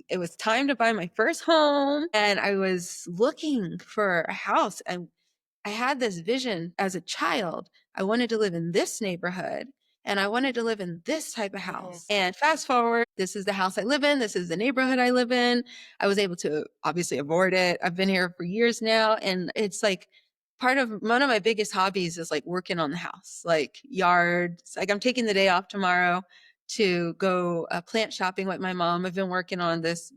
it was time to buy my first home and I was looking for a house. And I had this vision as a child. I wanted to live in this neighborhood and I wanted to live in this type of house. And fast forward, this is the house I live in. This is the neighborhood I live in. I was able to obviously afford it. I've been here for years now. And it's like part of one of my biggest hobbies is like working on the house, like yards. Like I'm taking the day off tomorrow to go plant shopping with my mom. I've been working on this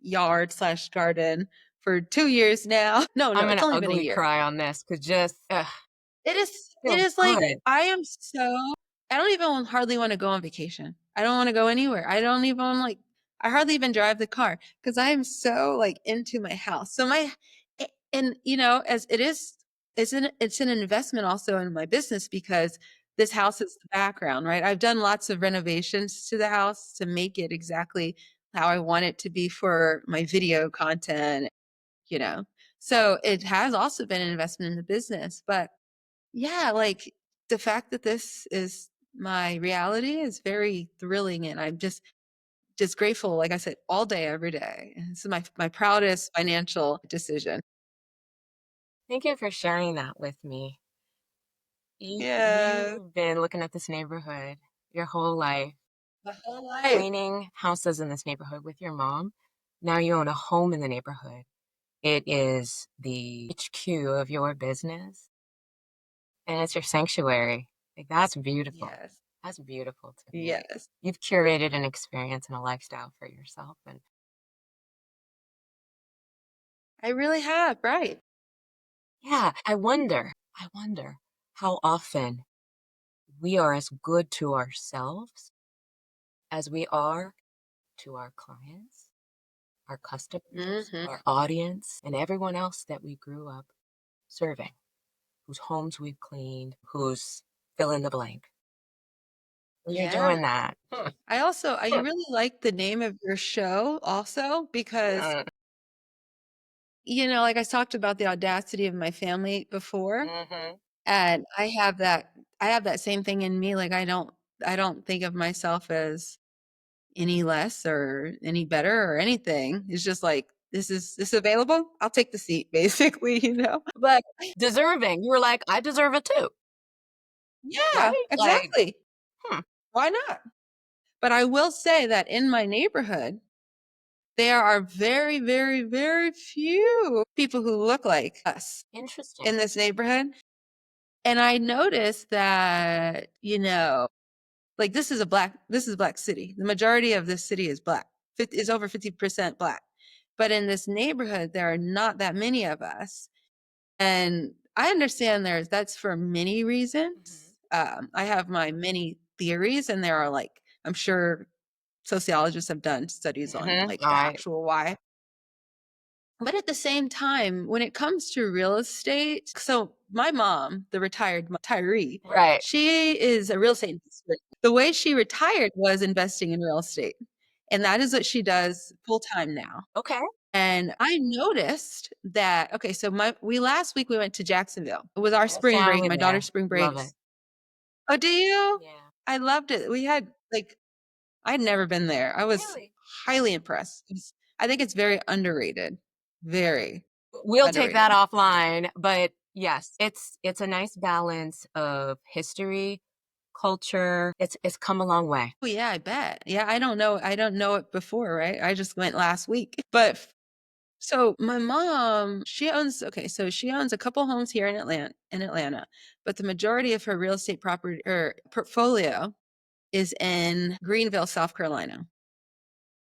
yard/garden for 2 years now. No, I'm it's gonna only been a ugly year. cry on this because just It feels is like good. I don't even hardly want to go on vacation. I don't want to go anywhere. I don't even I hardly even drive the car because I am so like into my house. So and as it is, it's an investment also in my business because this house is the background, right? I've done lots of renovations to the house to make it exactly how I want it to be for my video content, you know. So it has also been an investment in the business, but yeah, like the fact that this is my reality is very thrilling and I'm just grateful, like I said, all day, every day. This is my proudest financial decision. Thank you for sharing that with me. Yeah, You've been looking at this neighborhood your whole life, my whole life. cleaning houses in this neighborhood with your mom. Now you own a home in the neighborhood. It is the HQ of your business and it's your sanctuary. Like that's beautiful. Yes. That's beautiful to me. Yes. You've curated an experience and a lifestyle for yourself. And I really have, right. yeah, I wonder how often we are as good to ourselves as we are to our clients, our customers, Hmm. our audience, and everyone else that we grew up serving, whose homes we've cleaned, who's fill in the blank. And you're Yeah. doing that. I really like the name of your show also because, Mm, like I talked about the audacity of my family before. mhm. And I have that same thing in me. Like I don't think of myself as, any less or any better or anything. It's just like, this available? I'll take the seat, basically, you know? But Deserving. You were like, I deserve it too, yeah, right? Like, exactly. hmm. Why not? But I will say that in my neighborhood, there are very, very, very few people who look like us Interesting. in this neighborhood. And I noticed that, you know, like this is a black city. The majority of this city is black. Is over 50% black. But in this neighborhood, there are not that many of us. And I understand that's for many reasons. I have my many theories, and there are like, I'm sure sociologists have done studies on Mm-hmm. like All the right. actual why. But at the same time, when it comes to real estate, so my mom, the retiree, Right. she is a real estate investor. The way she retired was investing in real estate. And that is what she does full time now. Okay. And I noticed that, okay, so last week we went to Jacksonville. It was our Whole spring break, family my there. daughter's spring Love it. breaks. Oh, do you? Yeah. I loved it. We had like, I'd never been there. I was Really? highly impressed. I think it's very underrated. Very We'll take that underrated. offline, but yes, it's a nice balance of history, culture. It's come a long way. Oh yeah, I bet. Yeah, I don't know it before, right? I just went last week. But so my mom, she owns a couple homes here in Atlanta, but the majority of her real estate property or portfolio is in Greenville, South Carolina.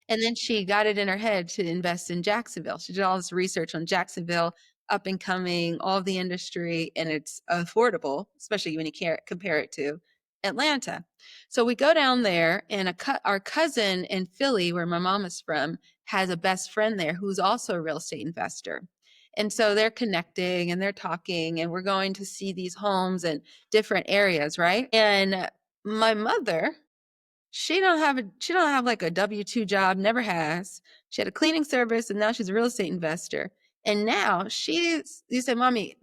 And then she got it in her head to invest in Jacksonville. She did all this research on Jacksonville, up and coming, all of the industry, and it's affordable, especially when you compare it to Atlanta. So we go down there, and our cousin in Philly, where my mom is from, has a best friend there who's also a real estate investor. And so they're connecting and they're talking, and we're going to see these homes in different areas, right? And my mother, she don't have like a W-2 job, never has. She had a cleaning service and now she's a real estate investor. And now you said, Mommy,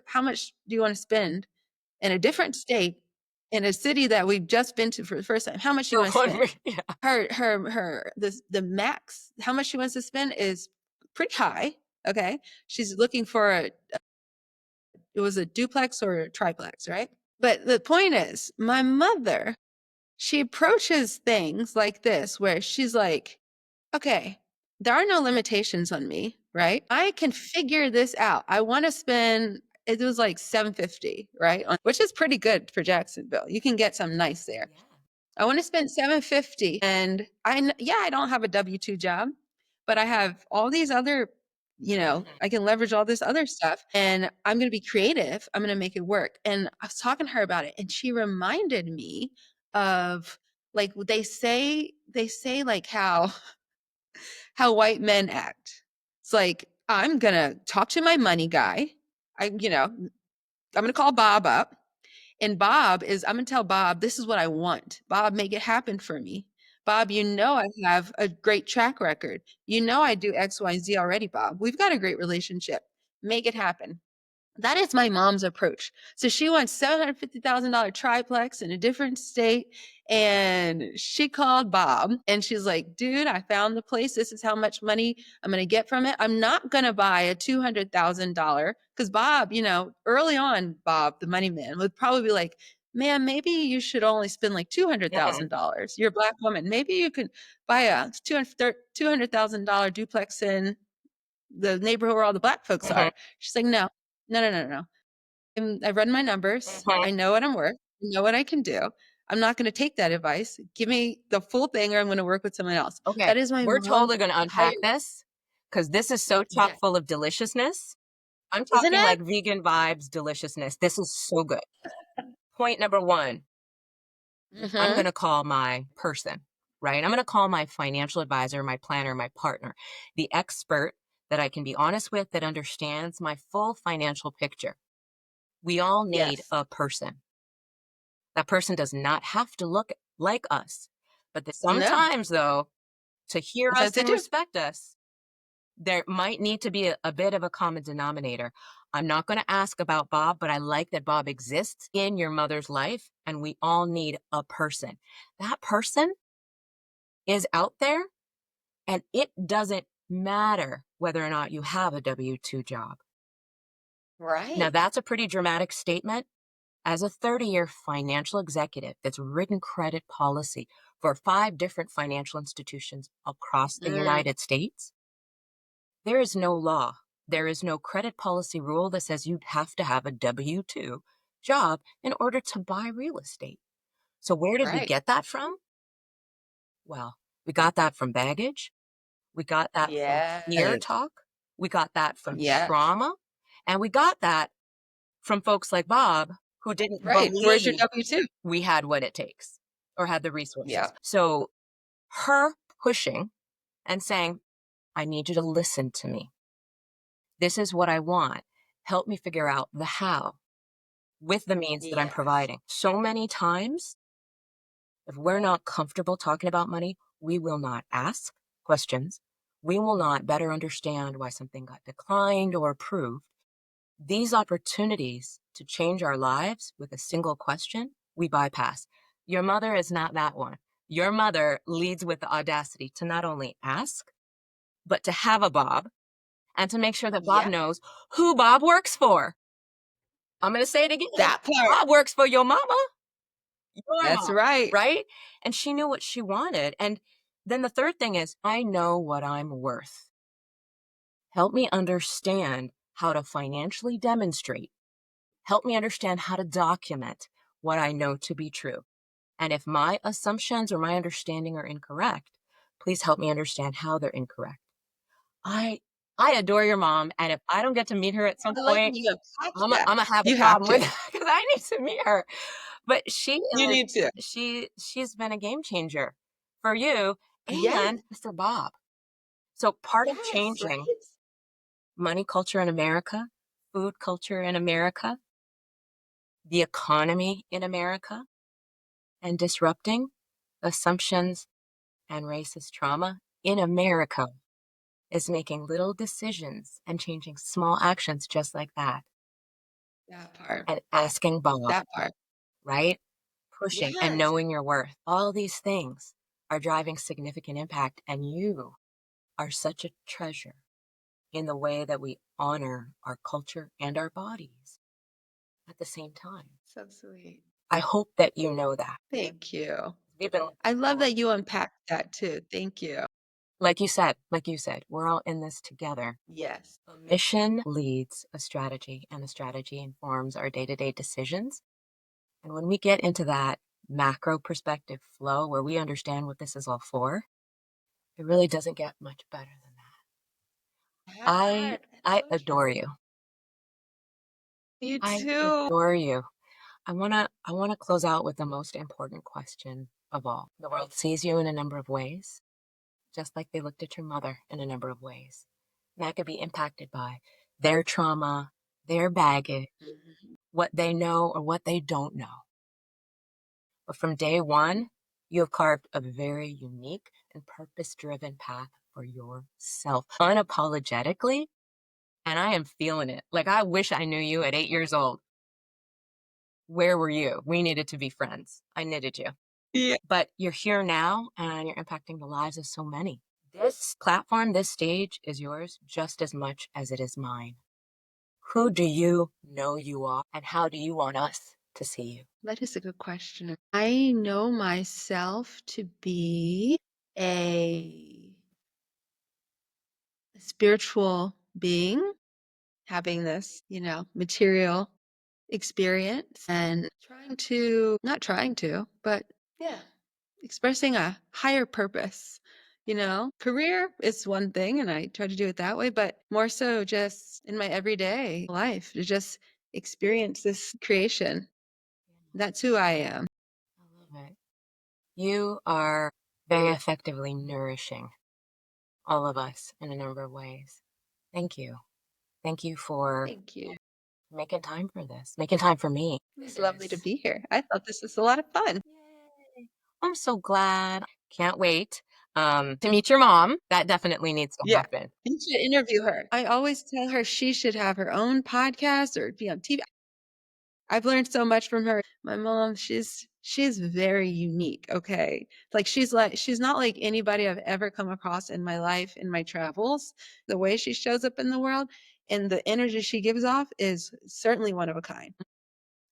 how much do you want to spend in a different state, in a city that we've just been to for the first time? How much do you For want to spend? yeah. The max, how much she wants to spend is pretty high. Okay. She's looking for it was a duplex or a triplex, right? But the point is, my mother, she approaches things like this where she's like, okay, there are no limitations on me, right? I can figure this out. I want to spend, it was like 750, right? Which is pretty good for Jacksonville. You can get some nice there. Yeah. I want to spend 750, and I don't have a W-2 job, but I have all these other, I can leverage all this other stuff, and I'm going to be creative. I'm going to make it work. And I was talking to her about it, and she reminded me of like they say like how white men act. It's like, I'm going to talk to my money guy. I'm going to call Bob up. And I'm going to tell Bob, this is what I want. Bob, make it happen for me. Bob, I have a great track record. I do X, Y, and Z already, Bob. We've got a great relationship. Make it happen. That is my mom's approach. So she wants $750,000 triplex in a different state. And she called Bob and she's like, dude, I found the place. This is how much money I'm going to get from it. I'm not going to buy a $200,000 because Bob, early on, Bob, the money man, would probably be like, man, maybe you should only spend like $200,000. You're a Black woman. Maybe you could buy a $200,000 duplex in the neighborhood where all the Black folks are. She's like, no, no, no, no, no. I've run my numbers. I know what I'm worth. I know what I can do. I'm not going to take that advice. Give me the full thing, or I'm going to work with someone else. Okay. That is my We're mom's totally going to entire. unpack this because this is so chock Yeah. full of deliciousness. I'm Isn't talking it? like vegan vibes, deliciousness. This is so good. Point number one, I'm going Mm-hmm. to call my person, right? I'm going to call my financial advisor, my planner, my partner, the expert that I can be honest with, that understands my full financial picture. We all need Yes. a person. That person does not have to look like us, but No. sometimes, though, to hear Sometimes us they and do. respect us, there might need to be a bit of a common denominator. I'm not going to ask about Bob, but I like that Bob exists in your mother's life, and we all need a person. That person is out there, and it doesn't matter whether or not you have a W-2 job. Right. Now, that's a pretty dramatic statement. As a 30-year financial executive that's written credit policy for 5 different financial institutions across the United States, there is no law. There is no credit policy rule that says you have to have a W-2 job in order to buy real estate. So where did we Right. get that from? Well, we got that from baggage. We got that from fear Yes. talk. We got that from Yes. trauma. And we got that from folks like Bob, who didn't Right. Where's your believe W-2? we had what it takes or had the resources. Yeah. So her pushing and saying, I need you to listen to me. This is what I want. Help me figure out the how with the means that I'm Yes. providing. So many times, if we're not comfortable talking about money, we will not ask questions. We will not better understand why something got declined or approved. These opportunities to change our lives with a single question, we bypass. Your mother is not that one. Your mother leads with the audacity to not only ask, but to have a Bob and to make sure that Bob Yeah. knows who Bob works for. I'm going to say it again. That part. Bob works for your mama. Your That's mom, right. right? And she knew what she wanted. And then the third thing is, I know what I'm worth. Help me understand how to financially demonstrate. Help me understand how to document what I know to be true. And if my assumptions or my understanding are incorrect, please help me understand how they're incorrect. I adore your mom, and if I don't get to meet her at some I like when point, you unpack I'm that. gonna have a You have problem to. with it because I need to meet her. But she You is need to. she's been a game changer for you Yes. and for Bob. So part of Yes. changing Right. money culture in America, food culture in America, the economy in America, and disrupting assumptions and racist trauma in America is making little decisions and changing small actions just like that. That part. And asking Bob, That part. right? Pushing and Yes. knowing your worth. All these things are driving significant impact, and you are such a treasure in the way that we honor our culture and our bodies at the same time. So sweet. I hope that you know that. Thank you. We've been, I love that you unpacked that too. Thank you. like you said, we're all in this together. Yes. A mission leads a strategy, and a strategy informs our day-to-day decisions. And when we get into that macro perspective flow where we understand what this is all for, it really doesn't get much better than that. That part. That's I so adore true. you. You I too. adore you. I wanna close out with the most important question of all. The world sees you in a number of ways, just like they looked at your mother in a number of ways. And that could be impacted by their trauma, their baggage, what they know or what they don't know. But from day one, you have carved a very unique and purpose-driven path for yourself, unapologetically. And I am feeling it. Like, I wish I knew you at 8 years old. Where were you? We needed to be friends. I needed you. Yeah. But you're here now and you're impacting the lives of so many. This platform, this stage is yours just as much as it is mine. Who do you know you are, and how do you want us to see you? That is a good question. I know myself to be a spiritual being having this, material experience and but yeah, expressing a higher purpose. Career is one thing, and I try to do it that way, but more so just in my everyday life to just experience this creation. That's who I am. I love it. You are very effectively nourishing all of us in a number of ways. Thank you. Thank you for Thank you. making time for this, making time for me. It's lovely to be here. I thought this was a lot of fun. Yay. I'm so glad. Can't wait to meet your mom. That definitely needs to Yeah. happen. You should interview her. I always tell her she should have her own podcast or be on TV. I've learned so much from her. My mom, she's very unique, okay? She's not like anybody I've ever come across in my life, in my travels. The way she shows up in the world and the energy she gives off is certainly one of a kind.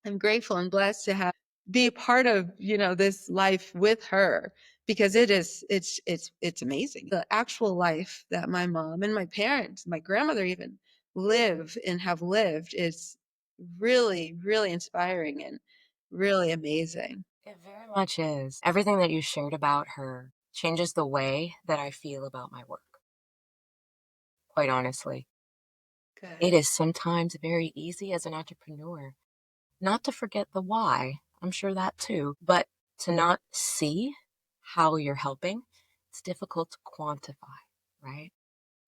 I'm grateful and blessed to be a part of, this life with her because it's amazing. The actual life that my mom and my parents, my grandmother even live and have lived is really, really inspiring and really amazing. It very much is. Everything that you shared about her changes the way that I feel about my work, quite honestly. It Good. is sometimes very easy as an entrepreneur not to forget the why. I'm sure that too, but to not see how you're helping, it's difficult to quantify, right?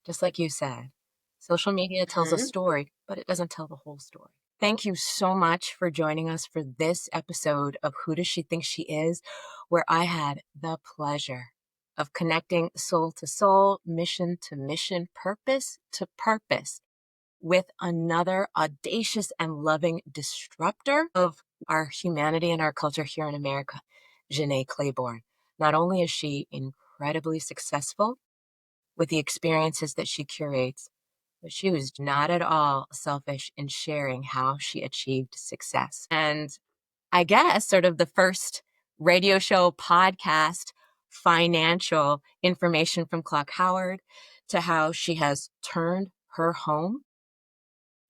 Just like you said, social media tells a Mhm. story, but it doesn't tell the whole story. Thank you so much for joining us for this episode of Who Does She Think She Is, where I had the pleasure of connecting soul to soul, mission to mission, purpose to purpose with another audacious and loving disruptor of our humanity and our culture here in America, Jenné Claiborne. Not only is she incredibly successful with the experiences that she curates, but she was not at all selfish in sharing how she achieved success. And I guess sort of the first radio show podcast financial information from Clock Howard to how she has turned her home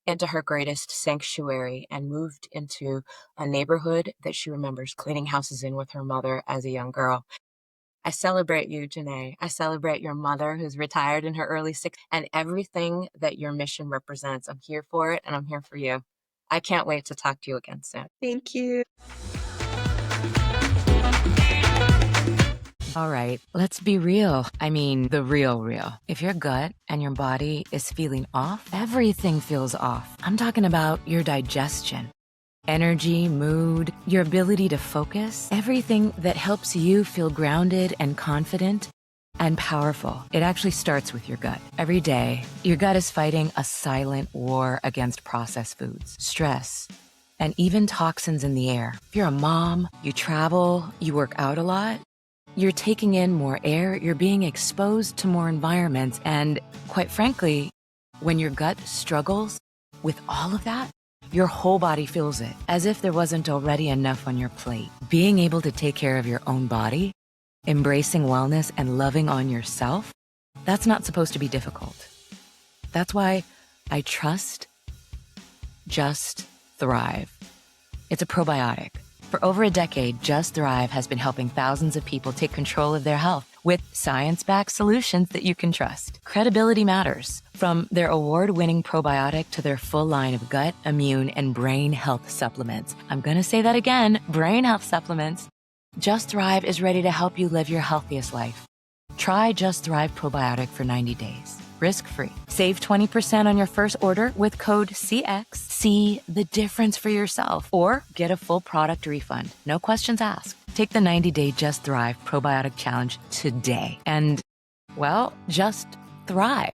into her greatest sanctuary and moved into a neighborhood that she remembers cleaning houses in with her mother as a young girl. I celebrate you, Jenné. I celebrate your mother who's retired in her early 60s and everything that your mission represents. I'm here for it and I'm here for you. I can't wait to talk to you again soon. Thank you. All right, let's be real. I mean, the real real. If your gut and your body is feeling off, everything feels off. I'm talking about your digestion, energy, mood, your ability to focus, everything that helps you feel grounded and confident and powerful. It actually starts with your gut. Every day, your gut is fighting a silent war against processed foods, stress, and even toxins in the air. If you're a mom, you travel, you work out a lot, you're taking in more air, you're being exposed to more environments, and quite frankly, when your gut struggles with all of that, your whole body feels it, as if there wasn't already enough on your plate. Being able to take care of your own body, embracing wellness, and loving on yourself, that's not supposed to be difficult. That's why I trust Just Thrive. It's a probiotic. For over a decade, Just Thrive has been helping thousands of people take control of their health with science-backed solutions that you can trust. Credibility matters. From their award-winning probiotic to their full line of gut, immune, and brain health supplements. I'm going to say that again, brain health supplements. Just Thrive is ready to help you live your healthiest life. Try Just Thrive Probiotic for 90 days, risk-free. Save 20% on your first order with code CX. See the difference for yourself or get a full product refund. No questions asked. Take the 90-day Just Thrive Probiotic Challenge today and, well, just thrive.